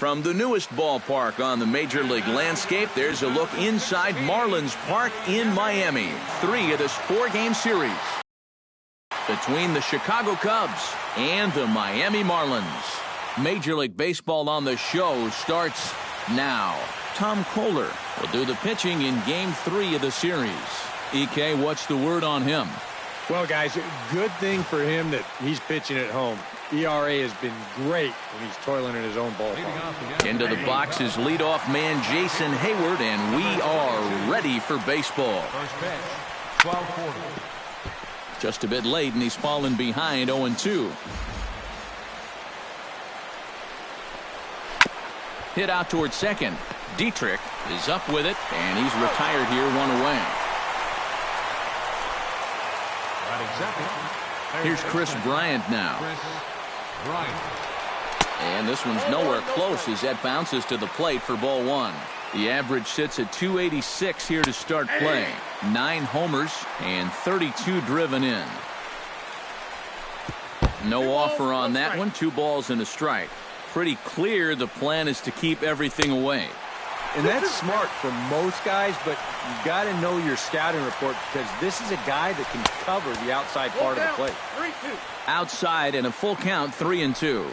From the newest ballpark on the Major League landscape, there's a look inside Marlins Park in Miami. 3 of this 4-game series between the Chicago Cubs and the Miami Marlins. Major League Baseball on the Show starts now. Tom Kohler will do the pitching in Game 3 of the series. EK, what's the word on him? Well, guys, good thing for him that he's pitching at home. ERA has been great when he's toiling in his own ballpark. Into the box is leadoff man Jason Hayward, and we are ready for baseball. First pitch, 12-quarter. Just a bit late, and he's fallen behind 0-2. Hit out towards second. Dietrich is up with it, and he's retired here, 1 away. Here's Chris Bryant now. And this one's nowhere close as that bounces to the plate for ball 1. The average sits at 286 here to start play. 9 homers and 32 driven in. No offer on that one. 2 balls and a strike. Pretty clear the plan is to keep everything away. And that's smart for most guys, but you got to know your scouting report because this is a guy that can cover the outside part of the plate. Outside and a full count, 3-2.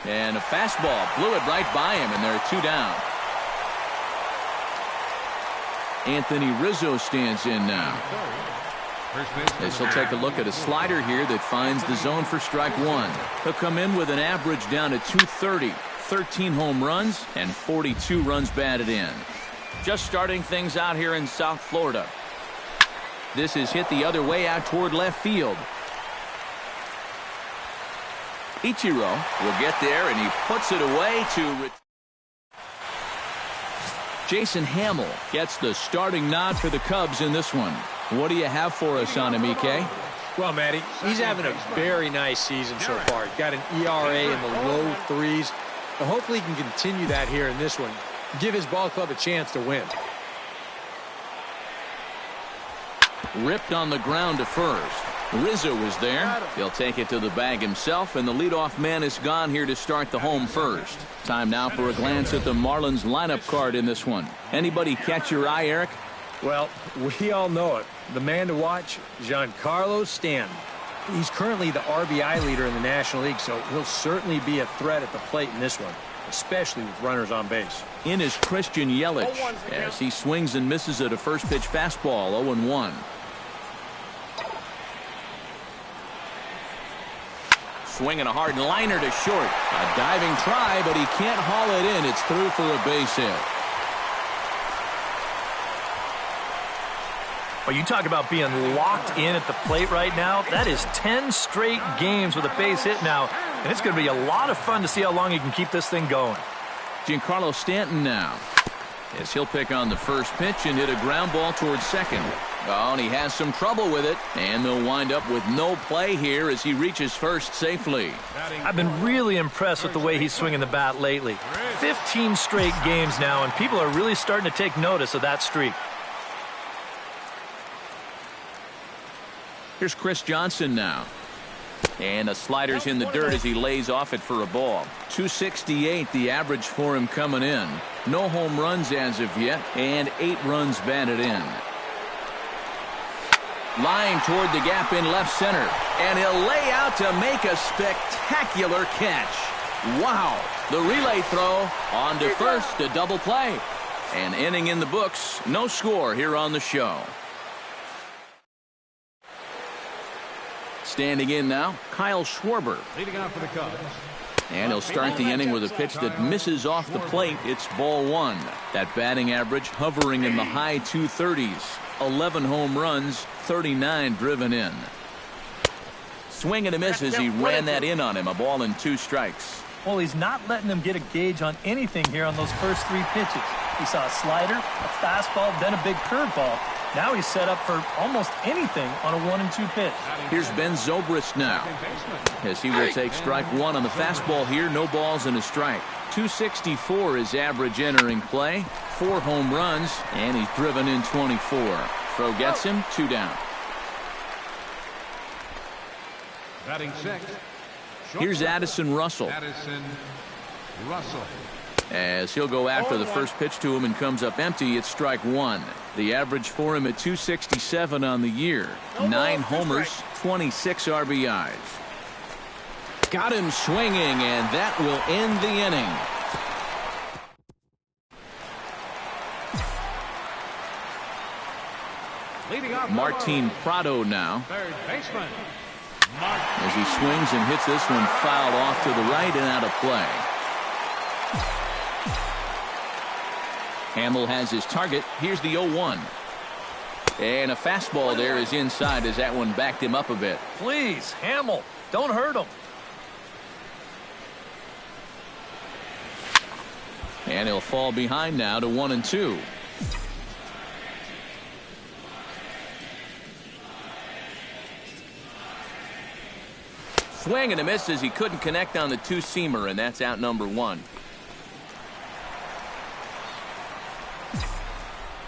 And a fastball blew it right by him, and there are 2 down. Anthony Rizzo stands in now. As he'll take a look at a slider here that finds the zone for strike 1. He'll come in with an average down to 230. 13 home runs and 42 runs batted in. Just starting things out here in South Florida. This is hit the other way out toward left field. Ichiro will get there, and he puts it away to Jason Hamill gets the starting nod for the Cubs in this one. What do you have for us on him, EK? Well, Matty, he's having a very nice season so far. He's got an ERA in the low 3s. But hopefully he can continue that here in this one. Give his ball club a chance to win. Ripped on the ground to first. Rizzo is there. He'll take it to the bag himself, and the leadoff man is gone here to start the home first. Time now for a glance at the Marlins lineup card in this one. Anybody catch your eye, Eric? Well, we all know it. The man to watch, Giancarlo Stanton. He's currently the RBI leader in the National League, so he'll certainly be a threat at the plate in this one, especially with runners on base. In is Christian Yelich as he swings and misses at a first pitch fastball, 0-1. Swinging a hard liner to short. A diving try, but he can't haul it in. It's through for a base hit. Well, you talk about being locked in at the plate right now. That is 10 straight games with a base hit now, and it's going to be a lot of fun to see how long he can keep this thing going. Giancarlo Stanton now, as he'll pick on the first pitch and hit a ground ball towards second. Oh, and he has some trouble with it, and they'll wind up with no play here as he reaches first safely. I've been really impressed with the way he's swinging the bat lately. 15 straight games now, and people are really starting to take notice of that streak. Here's Chris Johnson now. And the slider's in the dirt as he lays off it for a ball. 268 the average for him coming in. No home runs as of yet, and 8 runs batted in. Lying toward the gap in left center. And he'll lay out to make a spectacular catch. Wow. The relay throw on to first, a double play. An inning in the books. No score here on the show. Standing in now, Kyle Schwarber. Leading out for the Cubs. And he'll start the inning with a pitch that misses off the plate. It's ball 1. That batting average hovering in the high 230s. 11 home runs, 39 driven in. Swing and a miss as he ran that in on him. A ball and 2 strikes. Well, he's not letting them get a gauge on anything here on those first 3 pitches. He saw a slider, a fastball, then a big curveball. Now he's set up for almost anything on a 1-2 pitch. Here's Ben Zobrist now, as he will take strike 1 on the fastball here. No balls and a strike. 264 is average entering play. 4 home runs, and he's driven in 24. Throw gets him, 2 down. Batting 6. Here's Addison Russell. Russell. As he'll go after the first pitch to him and comes up empty, it's strike one. The average for him at 267 on the year. 9 homers, 26 RBIs. Got him swinging, and that will end the inning. Leading off Martin Prado now. third baseman. As he swings and hits this one fouled off to the right and out of play. Hamill has his target. Here's the 0-1. And a fastball there is inside as that one backed him up a bit. Please, Hamill, don't hurt him. And he'll fall behind now to 1-2. Swing and a miss as he couldn't connect on the two-seamer, and that's out number 1.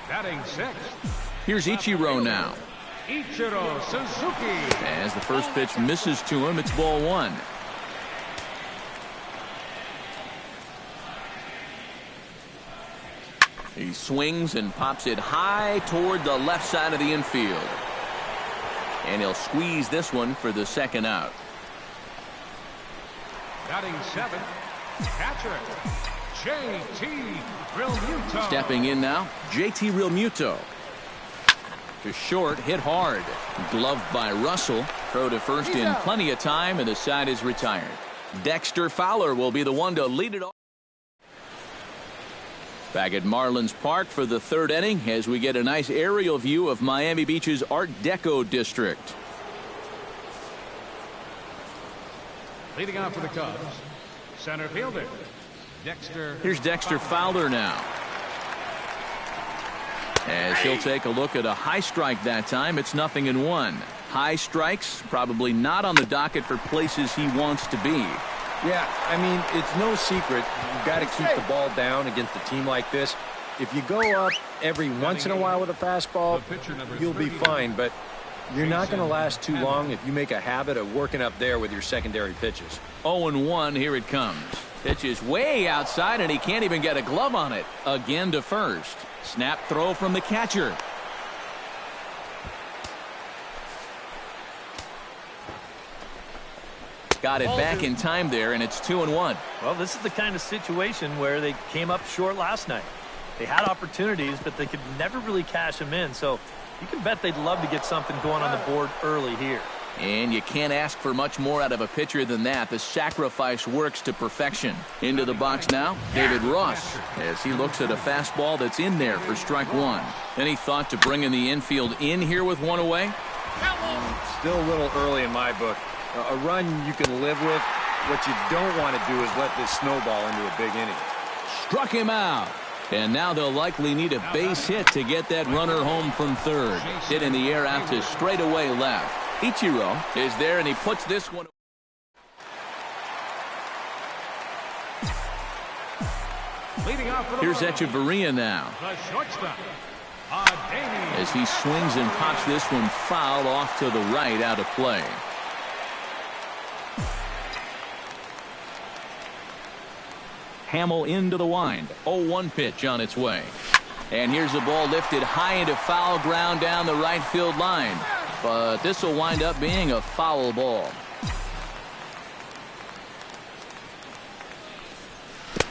Batting sixth. Here's Ichiro now. Ichiro Suzuki. As the first pitch misses to him, it's ball 1. He swings and pops it high toward the left side of the infield. And he'll squeeze this one for the second out. Batting seventh. Catcher. J.T. Realmuto. Stepping in now, J.T. Realmuto. To short, hit hard. Gloved by Russell. Throw to first in plenty of time, and the side is retired. Dexter Fowler will be the one to lead it off. Back at Marlins Park for the third inning as we get a nice aerial view of Miami Beach's Art Deco district. Leading off for the Cubs. Center fielder. Dexter. Here's Dexter Fowler now. As he'll take a look at a high strike that time. It's 0-1. High strikes probably not on the docket for places he wants to be. Yeah, I mean, it's no secret. You've got to keep the ball down against a team like this. If you go up every once in a while with a fastball, you'll be fine, but you're not going to last too long if you make a habit of working up there with your secondary pitches. 0-1, here it comes. Pitch is way outside, and he can't even get a glove on it. Again to first. Snap throw from the catcher. Got it back in time there, and it's 2-1. Well, this is the kind of situation where they came up short last night. They had opportunities, but they could never really cash them in. So you can bet they'd love to get something going on the board early here. And you can't ask for much more out of a pitcher than that. The sacrifice works to perfection. Into the box now, David Ross, as he looks at a fastball that's in there for strike 1. Any thought to bringing the infield in here with one away? Still a little early in my book. A run you can live with. What you don't want to do is let this snowball into a big inning. Struck him out. And now they'll likely need a base hit to get that runner home from third. Hit in the air out to straightaway left. Ichiro is there, and he puts this one. Leading off for the Here's Marlins. Echeverria now. The shortstop. Ademi. As he swings and pops this one foul off to the right, out of play. Hamill into the wind. 0-1 pitch on its way. And here's a ball lifted high into foul ground down the right field line. But this will wind up being a foul ball.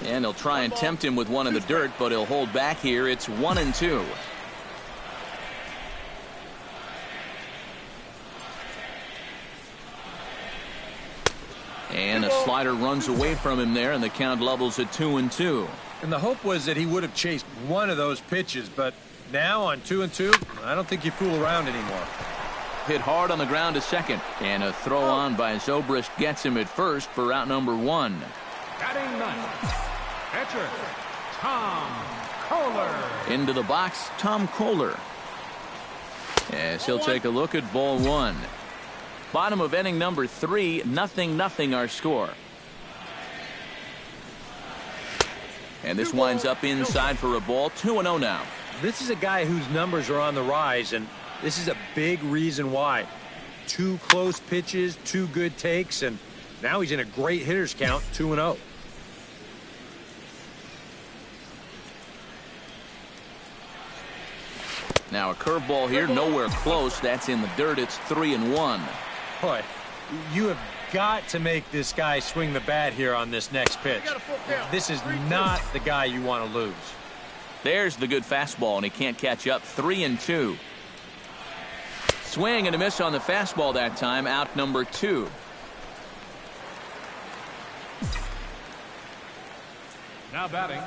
And he'll try and tempt him with one in the dirt, but he'll hold back here. It's 1-2. And a slider runs away from him there, and the count levels at 2-2. And the hope was that he would have chased one of those pitches, but now on 2-2, I don't think you fool around anymore. Hit hard on the ground to second, and a throw on by Zobrist gets him at first for out number 1. Batting ninth. Catcher. Tom Kohler. Into the box, Tom Kohler. As he'll take a look at ball 1. Bottom of inning number 3, 0-0 our score. And this winds up inside for a ball. 2-0 now. This is a guy whose numbers are on the rise, and this is a big reason why. 2 close pitches, 2 good takes, and now he's in a great hitter's count, 2-0. Now a curveball here, nowhere close. That's in the dirt. It's 3-1. Boy, you have got to make this guy swing the bat here on this next pitch. This is not the guy you want to lose. There's the good fastball, and he can't catch up. 3-2. Swing and a miss on the fastball that time. Out number 2. Now batting.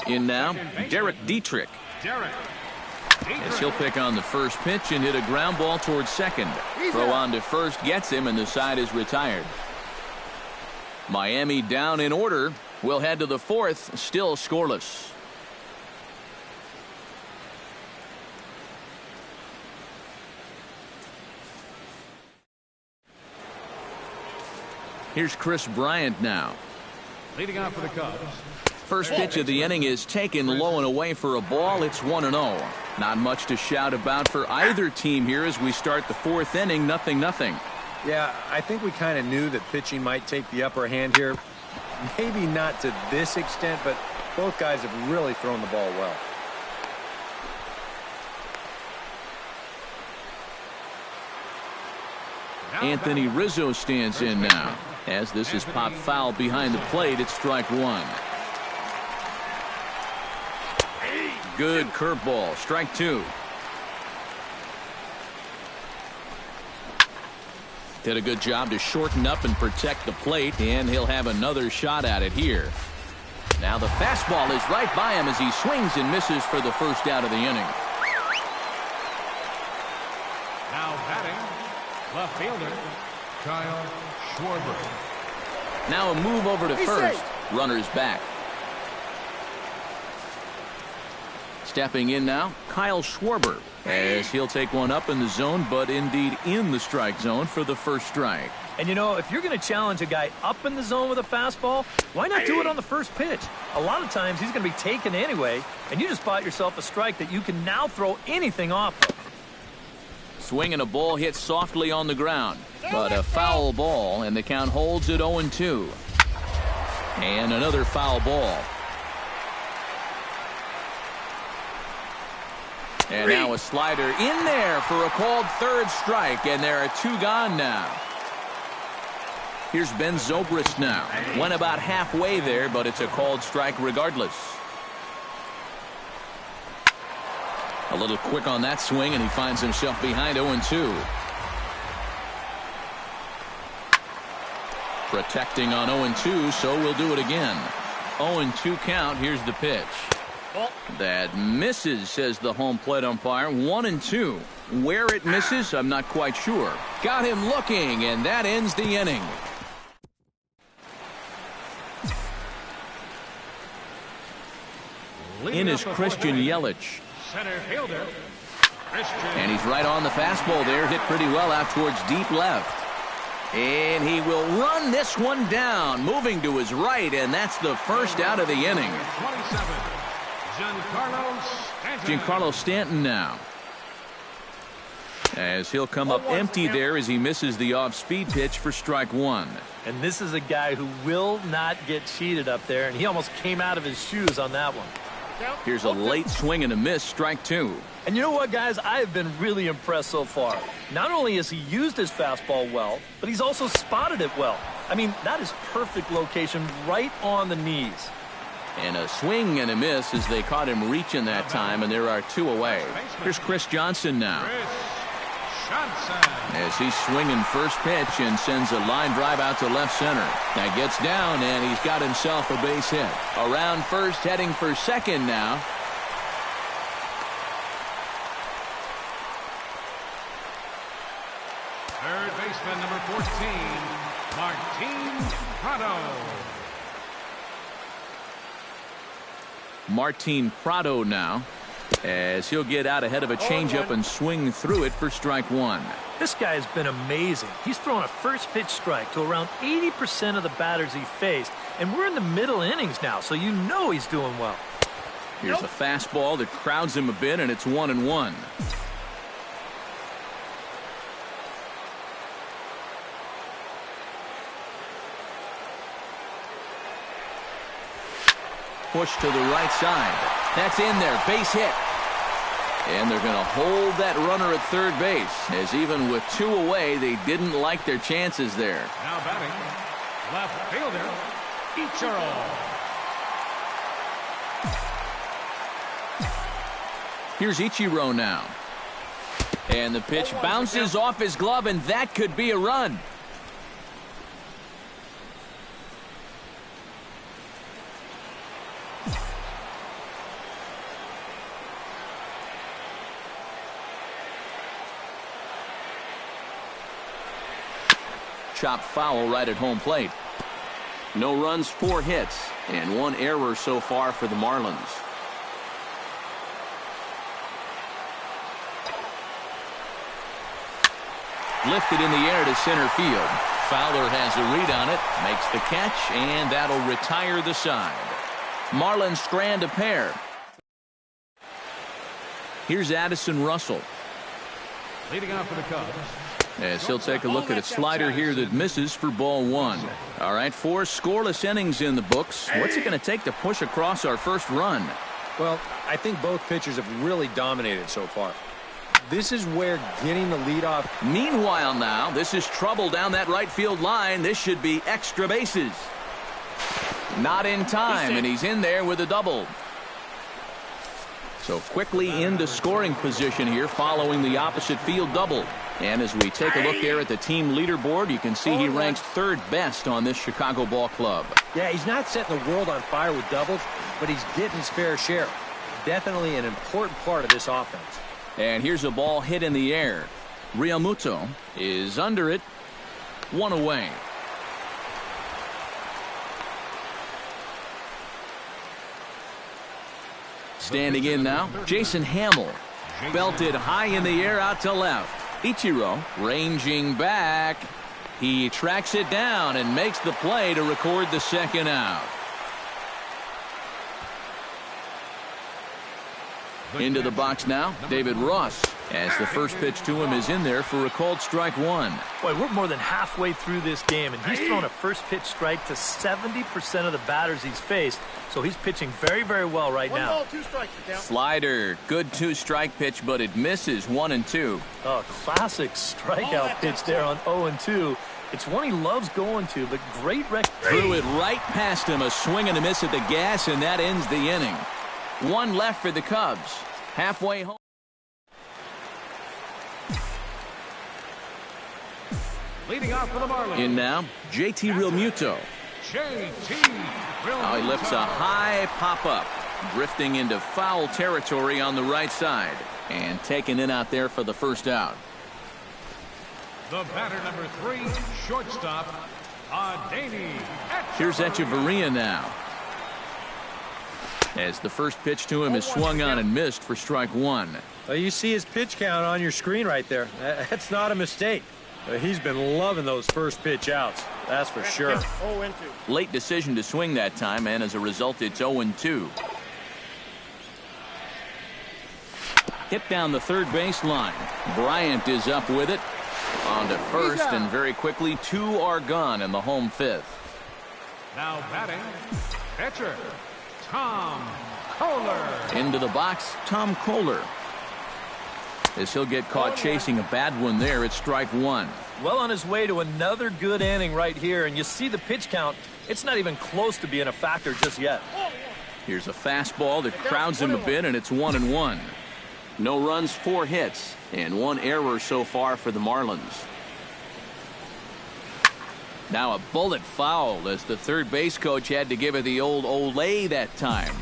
In now, Derek Dietrich. As he'll pick on the first pitch and hit a ground ball towards second. Throw on to first gets him, and the side is retired. Miami down in order. We'll head to the 4th, still scoreless. Here's Chris Bryant now. Leading off for the Cubs. First pitch of the inning is taken low and away for a ball. It's 1-0. Not much to shout about for either team here as we start the 4th inning. 0-0. Yeah, I think we kind of knew that pitching might take the upper hand here. Maybe not to this extent, but both guys have really thrown the ball well. Anthony Rizzo stands in now. As this is popped foul behind the plate, it's strike 1. Good curveball. Strike 2. Did a good job to shorten up and protect the plate, and he'll have another shot at it here. Now the fastball is right by him as he swings and misses for the first out of the inning. Now batting, left fielder, Kyle Schwarber. Now a move over to first. Runners back. Stepping in now, Kyle Schwarber, as he'll take one up in the zone, but indeed in the strike zone for the first strike. And you know, if you're going to challenge a guy up in the zone with a fastball, why not do it on the first pitch? A lot of times he's going to be taken anyway, and you just bought yourself a strike that you can now throw anything off of. Swinging a ball hit softly on the ground, but a foul ball, and the count holds at 0-2. And another foul ball. And now a slider in there for a called third strike, and there are 2 gone now. Here's Ben Zobrist now. Went about halfway there, but it's a called strike regardless. A little quick on that swing, and he finds himself behind 0-2. Protecting on 0-2, so we'll do it again. 0-2 count. Here's the pitch. That misses, says the home plate umpire. 1-2. Where it misses, I'm not quite sure. Got him looking, and that ends the inning. In is Christian Yelich. Center fielder, Christian. And he's right on the fastball there. Hit pretty well out towards deep left. And he will run this one down, moving to his right, and that's the first out of the inning. 27. Giancarlo Stanton now. As he'll come up empty there as he misses the off-speed pitch for strike 1. And this is a guy who will not get cheated up there, and he almost came out of his shoes on that one. Here's a late swing and a miss, strike 2. And you know what, guys? I have been really impressed so far. Not only has he used his fastball well, but he's also spotted it well. I mean, that is perfect location right on the knees. And a swing and a miss as they caught him reaching that time, and there are 2 away. Here's Chris Johnson now. As he's swinging first pitch and sends a line drive out to left center. That gets down, and he's got himself a base hit. Around first, heading for second now. Third baseman, number 14, Martin Prado. Martin Prado now, as he'll get out ahead of a changeup and swing through it for strike 1. This guy has been amazing. He's thrown a first pitch strike to around 80% of the batters he faced, and we're in the middle innings now, so you know he's doing well. Here's a fastball that crowds him a bit, and it's 1-1. Push to the right side. That's in there. Base hit. And they're going to hold that runner at third base, as even with 2 away, they didn't like their chances there. Now batting, left fielder, Ichiro. Here's Ichiro now. And the pitch bounces off his glove, and that could be a run. Chopped foul right at home plate. No runs, 4 hits, and 1 error so far for the Marlins. Lifted in the air to center field. Fowler has a read on it, makes the catch, and that'll retire the side. Marlins strand a pair. Here's Addison Russell. Leading off for the Cubs. As he'll take a look at a slider here that misses for ball 1. All right, 4 scoreless innings in the books. What's it going to take to push across our first run? Well, I think both pitchers have really dominated so far. This is where getting the lead off. Meanwhile now, this is trouble down that right field line. This should be extra bases. Not in time, and he's in there with a double. So quickly into scoring position here following the opposite field double. And as we take a look there at the team leaderboard, you can see he ranks 3rd best on this Chicago ball club. Yeah, he's not setting the world on fire with doubles, but he's getting his fair share. Definitely an important part of this offense. And here's a ball hit in the air. Realmuto is under it. 1 away. Standing in now, Jason Hamill. Belted high in the air out to left. Ichiro ranging back. He tracks it down and makes the play to record the 2nd out. Into the box now, David Ross, as the first pitch to him is in there for a called strike 1. Boy, we're more than halfway through this game, and he's thrown a first pitch strike to 70% of the batters he's faced, so he's pitching very, very well right now. 1 ball, 2 strikes. Slider, good 2-strike pitch, but it misses 1-2. Oh, classic strikeout pitch there on 0-2. It's one he loves going to, but great Threw it right past him, a swing and a miss at the gas, and that ends the inning. 1 left for the Cubs. Halfway home. Leading off for the Marlins. In now, JT Realmuto. Now he lifts a high pop-up, drifting into foul territory on the right side, and taken in out there for the 1st out. The batter number 3, shortstop, Adeiny. Here's Echeverria now. As the first pitch to him is swung on and missed for strike 1. Well, you see his pitch count on your screen right there. That's not a mistake. He's been loving those first pitch outs. That's for sure. 0-2. Late decision to swing that time, and as a result, it's 0-2. Hit down the third base line. Bryant is up with it. On to first, and very quickly, 2 are gone in the home 5th. Now batting, pitcher, Tom Kohler. Into the box, Tom Kohler. As he'll get caught chasing a bad one there, it's strike 1. Well on his way to another good inning right here, and you see the pitch count. It's not even close to being a factor just yet. Here's a fastball that crowds him a bit, and it's 1-1. No runs, 4 hits, and 1 error so far for the Marlins. Now a bullet foul as the third base coach had to give it the old Olay that time.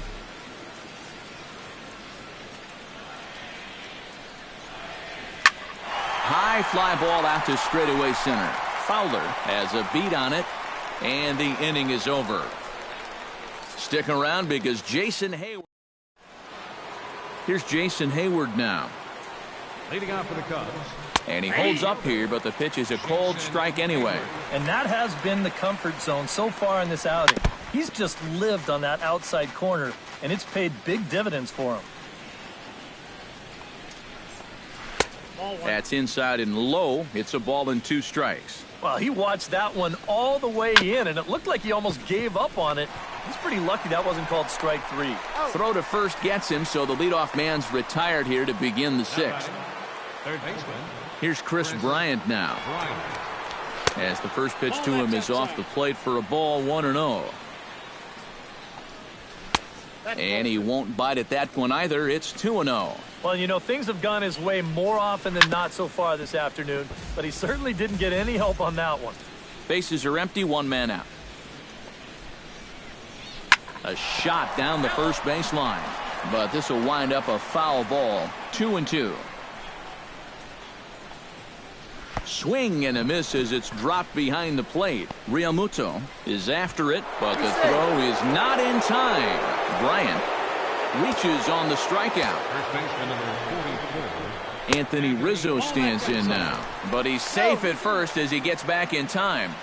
High fly ball out to straightaway center. Fowler has a beat on it, and the inning is over. Stick around because Jason Hayward. Here's Jason Hayward now. Leading off for the Cubs. And he holds up here, but the pitch is a cold strike anyway. And that has been the comfort zone so far in this outing. He's just lived on that outside corner, and it's paid big dividends for him. That's inside and low. It's a ball and 2 strikes. Well, he watched that one all the way in, and it looked like he almost gave up on it. He's pretty lucky that wasn't called strike 3. Throw to first gets him, so the leadoff man's retired here to begin the 6th. Third baseman. Here's Chris Bryant now, as the first pitch to him is off the plate for a ball, 1-0. And he won't bite at that one either. It's 2-0. Well, you know, things have gone his way more often than not so far this afternoon, but he certainly didn't get any help on that one. Bases are empty, one man out. A shot down the first baseline, but this will wind up a foul ball. 2-2. Swing and a miss as it's dropped behind the plate. Realmuto is after it, but the throw is not in time. Bryant reaches on the strikeout. First baseman number 44. Anthony Rizzo stands in now, but he's safe at first as he gets back in time.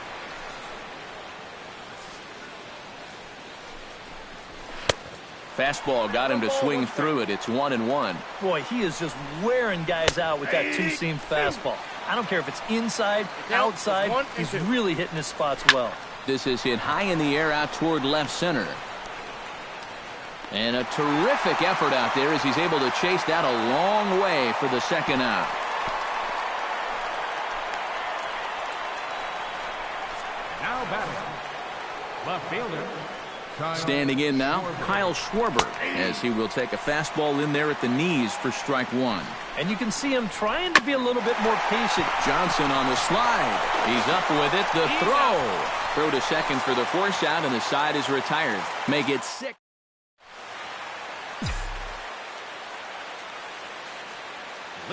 Fastball got him to swing through it. It's 1-1. Boy, he is just wearing guys out with that two-seam fastball. I don't care if it's inside, outside, he's really hitting his spots well. This is hit high in the air out toward left center. And a terrific effort out there as he's able to chase that a long way for the second out. Now batting. Left fielder. Standing in now, Kyle Schwarber, as he will take a fastball in there at the knees for strike 1. And you can see him trying to be a little bit more patient. Johnson on the slide. He's up with it. The throw. Throw to second for the force out, and the side is retired. Make it 6.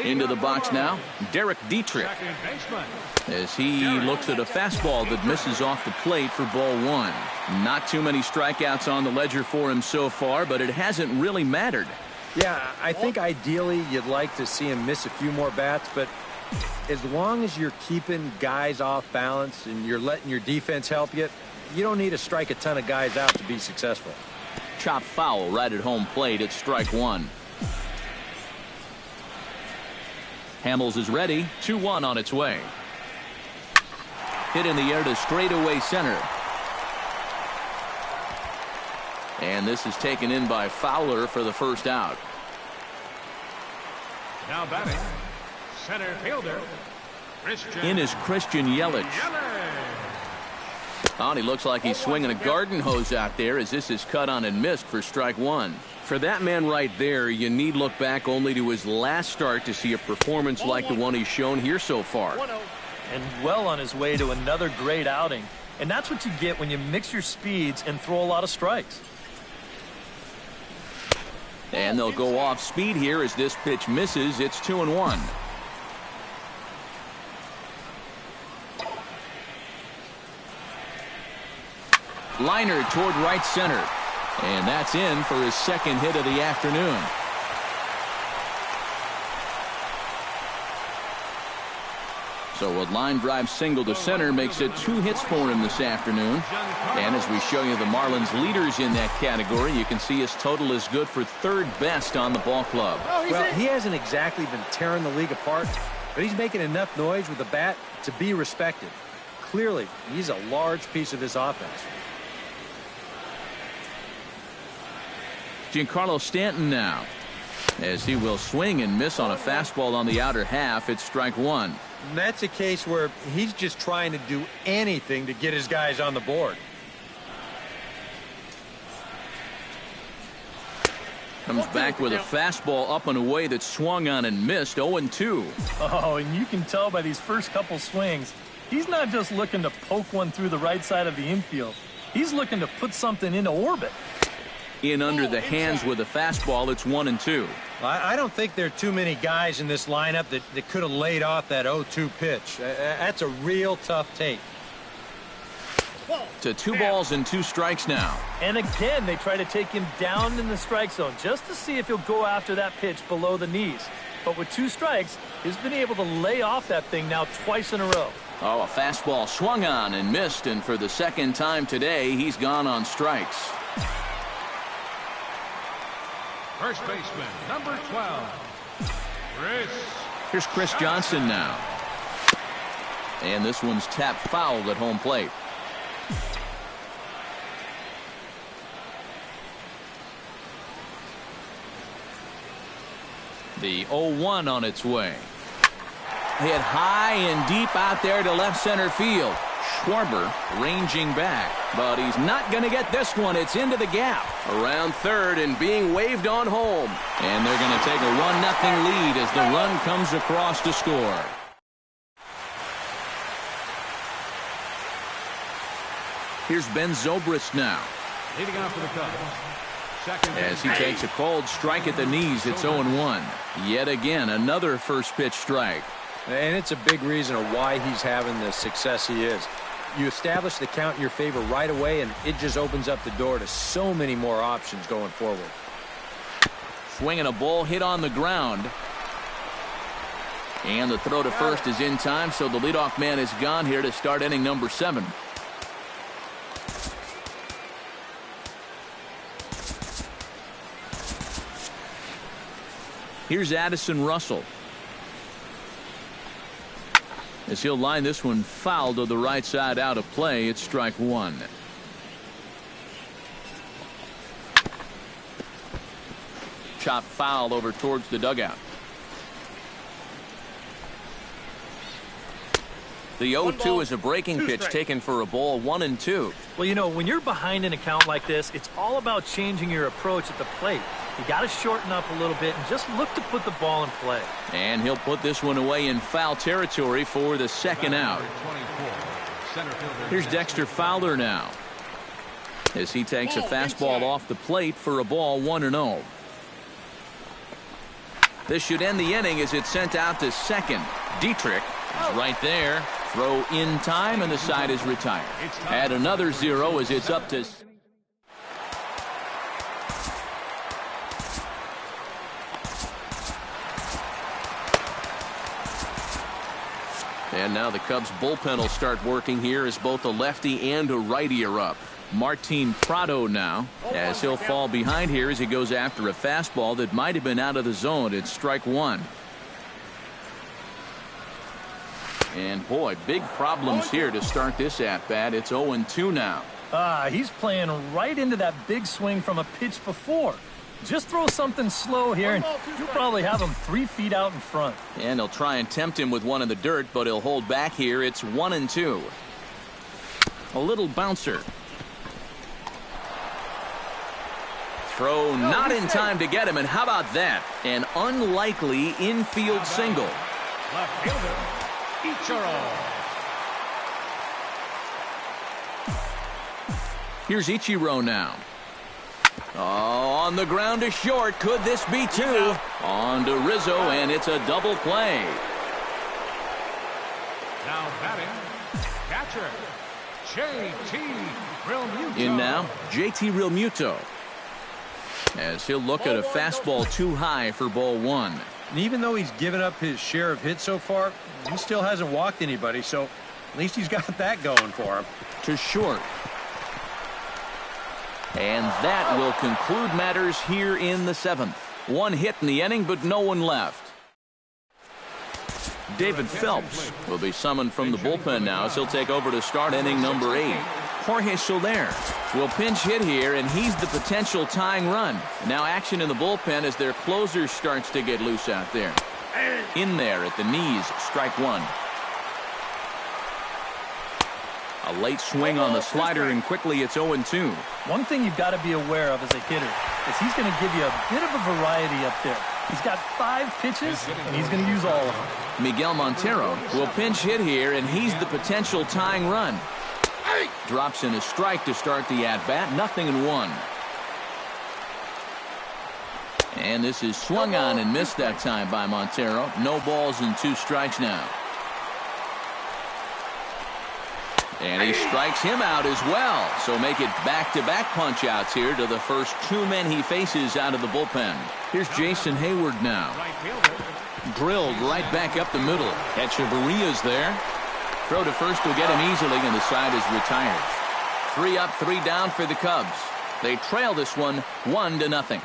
Into the box now, Derek Dietrich, Second baseman. as he looks at a fastball that misses off the plate for ball 1. Not too many strikeouts on the ledger for him so far, but it hasn't really mattered. Yeah, I think ideally you'd like to see him miss a few more bats, but as long as you're keeping guys off balance and you're letting your defense help you, you don't need to strike a ton of guys out to be successful. Chop foul right at home plate. It's strike 1. Hamels is ready. 2-1 on its way. Hit in the air to straightaway center. And this is taken in by Fowler for the first out. Now batting. Center fielder. Christian In is Christian Yelich. Oh, he looks like he's swinging a garden hose out there as this is cut on and missed for strike 1. For that man right there, you need look back only to his last start to see a performance like the one he's shown here so far. And well on his way to another great outing. And that's what you get when you mix your speeds and throw a lot of strikes. And they'll go off speed here as this pitch misses. It's 2-1. Liner toward right center. And that's in for his second hit of the afternoon. So a line drive single to center makes it 2 hits for him this afternoon. And as we show you the Marlins leaders in that category, you can see his total is good for third best on the ball club. Well, he hasn't exactly been tearing the league apart, but he's making enough noise with the bat to be respected. Clearly, he's a large piece of this offense. Giancarlo Stanton now, as he will swing and miss on a fastball on the outer half. It's strike 1. And that's a case where he's just trying to do anything to get his guys on the board. Comes back with a fastball up and away that swung on and missed. 0-2. Oh, and you can tell by these first couple swings, he's not just looking to poke one through the right side of the infield. He's looking to put something into orbit. In under the hands with a fastball. It's 1-2. I don't think there are too many guys in this lineup that could have laid off that 0-2 pitch. That's a real tough take. To 2 balls and 2 strikes now. And again, they try to take him down in the strike zone just to see if he'll go after that pitch below the knees. But with 2 strikes, he's been able to lay off that thing now twice in a row. Oh, a fastball swung on and missed, and for the second time today, he's gone on strikes. First baseman, number 12, Chris. Here's Chris Johnson now. And this one's tapped fouled at home plate. The 0-1 on its way. Hit high and deep out there to left center field. Schwarber ranging back, but he's not going to get this one. It's into the gap. Around third and being waved on home. And they're going to take a 1-0 lead as the run comes across to score. Here's Ben Zobrist now. Leading off for the Cubs. As he takes a cold strike at the knees, it's 0-1. Yet again, another first pitch strike. And it's a big reason of why he's having the success he is. You establish the count in your favor right away, and it just opens up the door to so many more options going forward. Swinging a ball hit on the ground. And the throw to first is in time, so the leadoff man is gone here to start inning number 7. Here's Addison Russell. As he'll line this one foul to the right side out of play, it's strike 1. Chop foul over towards the dugout. The 0-2 is a breaking pitch taken for a ball, 1-2. Well, you know, when you're behind in a count like this, it's all about changing your approach at the plate. You got to shorten up a little bit and just look to put the ball in play. And he'll put this one away in foul territory for the second out. Here's Dexter Fowler now, as he takes a fastball off the plate for a ball, 1-0. This should end the inning as it's sent out to second. Dietrich is right there. Throw in time, and the side is retired. Add another 0 as it's up to... And now the Cubs bullpen will start working here as both a lefty and a righty are up. Martin Prado now, as he'll fall behind here as he goes after a fastball that might have been out of the zone. It's strike 1. And boy, big problems here to start this at bat. It's 0-2 now. He's playing right into that big swing from a pitch before. Just throw something slow here, and you'll probably have him 3 feet out in front. And they'll try and tempt him with one in the dirt, but he'll hold back here. It's 1-2. A little bouncer. Throw not in time to get him, and how about that? An unlikely infield single. Left fielder, Ichiro. Here's Ichiro now. Oh, on the ground to short. Could this be 2? On to Rizzo, and it's a double play. Now batting, catcher, J.T. Realmuto. In now, J.T. Realmuto, as he'll look at a fastball too high for ball 1. And even though he's given up his share of hits so far, he still hasn't walked anybody, so at least he's got that going for him. To short. And that will conclude matters here in the 7th. 1 hit in the inning, but no one left. David Phelps will be summoned from the bullpen now as he'll take over to start inning number 8. Jorge Soler will pinch hit here, and he's the potential tying run. Now action in the bullpen as their closer starts to get loose out there. In there at the knees, strike 1. A late swing on the slider, and quickly it's 0-2. One thing you've got to be aware of as a hitter is he's going to give you a bit of a variety up there. He's got 5 pitches, and he's going to use all of them. Miguel Montero will pinch hit here, and he's the potential tying run. Drops in a strike to start the at-bat. 0-1. And this is swung on and missed that time by Montero. No balls and 2 strikes now. And he strikes him out as well. So make it back-to-back punch-outs here to the first 2 men he faces out of the bullpen. Here's Jason Hayward now. Drilled right back up the middle. Echeverria's there. Throw to first will get him easily, and the side is retired. 3 up, 3 down for the Cubs. They trail this one 1-0.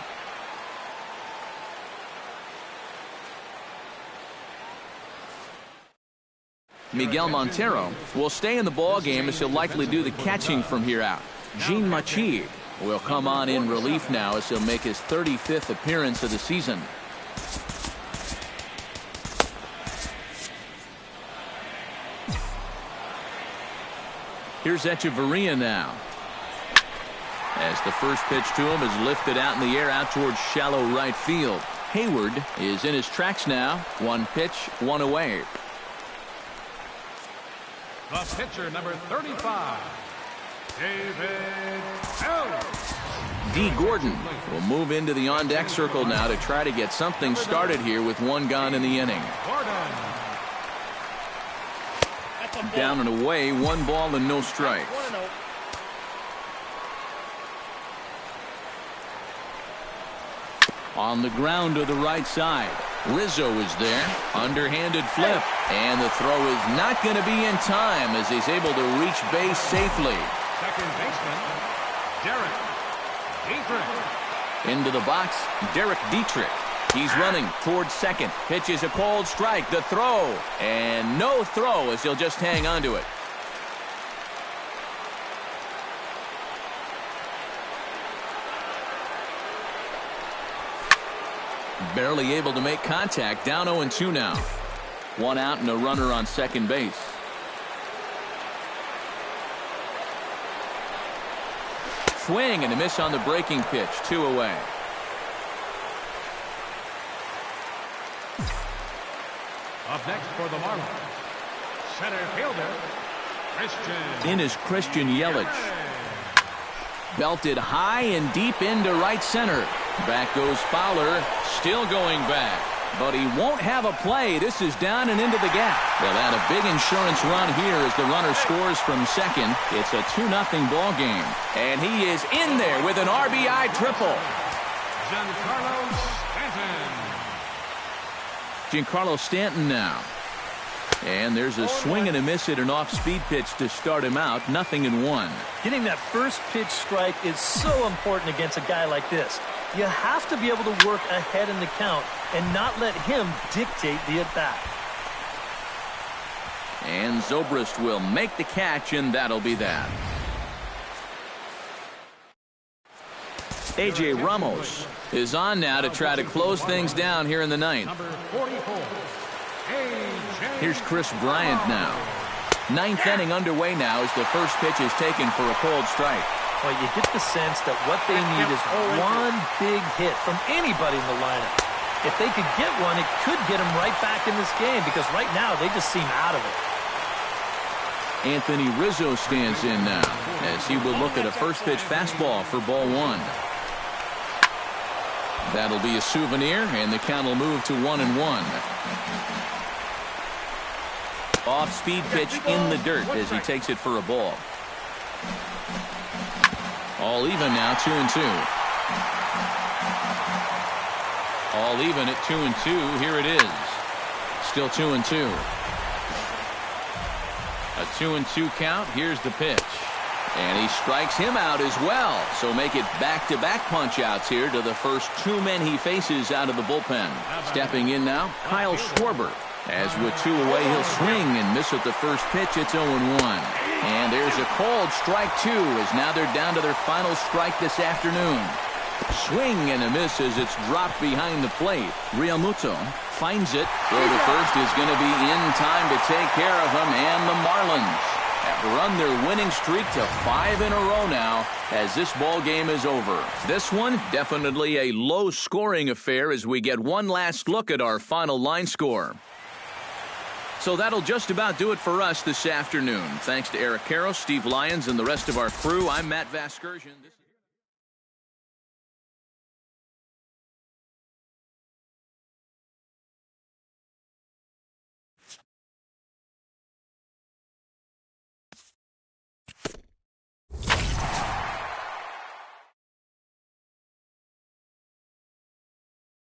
Miguel Montero, will stay in the ball game as he'll likely do the catching from here out. Jean Machi will come on in relief now as he'll make his 35th appearance of the season. Here's Echeverria now, as the first pitch to him is lifted out in the air out towards shallow right field. Hayward is in his tracks now. One pitch, one away. The pitcher, number 35, David L. D. Gordon will move into the on-deck circle now to try to get something started here with one gone in the inning. Gordon. Down and away, 1 ball and no strikes. On the ground to the right side. Rizzo is there. Underhanded flip. And the throw is not going to be in time as he's able to reach base safely. Second baseman, Derek Dietrich. Into the box, Derek Dietrich. He's running towards second. Pitch is a cold strike. The throw. And no throw as he'll just hang on to it. Barely able to make contact. Down 0-2 now. 1 out and a runner on second base. Swing and a miss on the breaking pitch. 2 away. Up next for the Marlins, center fielder, Christian. In is Christian Yelich. Belted high and deep into right center. Back goes Fowler, still going back. But he won't have a play. This is down and into the gap. They'll add a big insurance run here as the runner scores from second. It's a 2-0 ball game. And he is in there with an RBI triple. Giancarlo Stanton. Giancarlo Stanton now. And there's a swing and a miss at an off-speed pitch to start him out. 0-1. Getting that first pitch strike is so important against a guy like this. You have to be able to work ahead in the count and not let him dictate the at-bat. And Zobrist will make the catch, and that'll be that. A.J. Ramos is on now to try to close things down here in the ninth. Number 44, Here's Chris Bryant now. Ninth inning underway now as the first pitch is taken for a cold strike. Well, you get the sense that what they need is one big hit from anybody in the lineup. If they could get one, it could get them right back in this game because right now they just seem out of it. Anthony Rizzo stands in now as he will look at a first pitch fastball for ball 1. That'll be a souvenir, and the count will move to 1-1. Off-speed pitch in the dirt as he takes it for a ball. All even now, 2-2. All even at 2-2. Here it is. Still 2-2. A 2-2 count. Here's the pitch. And he strikes him out as well. So make it back-to-back punch-outs here to the first 2 men he faces out of the bullpen. Stepping in now, Kyle Schwarber. As with 2 away, he'll swing and miss at the first pitch. It's 0-1. And there's a called strike 2 as now they're down to their final strike this afternoon. Swing and a miss as it's dropped behind the plate. Realmuto finds it. Throw to first is going to be in time to take care of him. And the Marlins have run their winning streak to 5 in a row now as this ball game is over. This one definitely a low-scoring affair as we get one last look at our final line score. So that'll just about do it for us this afternoon. Thanks to Eric Karros, Steve Lyons, and the rest of our crew. I'm Matt Vasgersian.